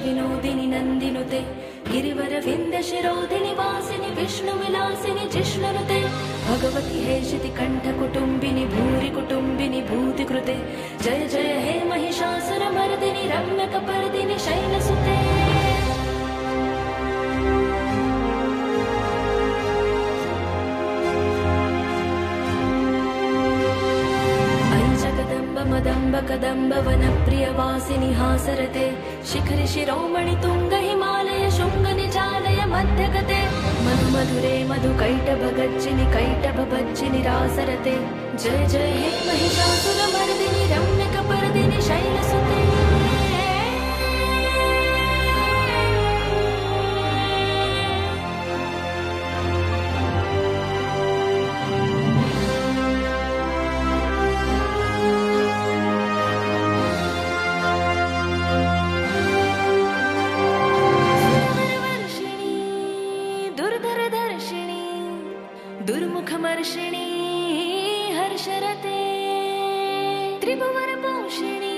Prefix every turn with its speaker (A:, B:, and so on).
A: विनोदिनि नन्दिनुते गिरिवरविन्द शिरोदिनि वासिनि विष्णुविलासिनि जिष्णुनुते भगवति हेशिति कण्ठकुटुम्बिनि भूरि कुटुम्बिनि भूतिकृते जय जय हे महिषासुरमर्दिनि रम्यकपर्दिनि शैलसुते मदम्ब कदम्ब वनप्रियवासिनि हासरते शिखरि शिरोमणि तुंग हिमालय शुंग निजालय मध्यगते मधु मधुरे मधु कैटभ गच्चिनि कैटभ बच्चिनि रासरते जय जय हे महिषासुरमर्दिनि रम्यकपर्दिनि शैलसुते दुर्मुखमर्षिणी हर्षरते त्रिभुवनपोषिणी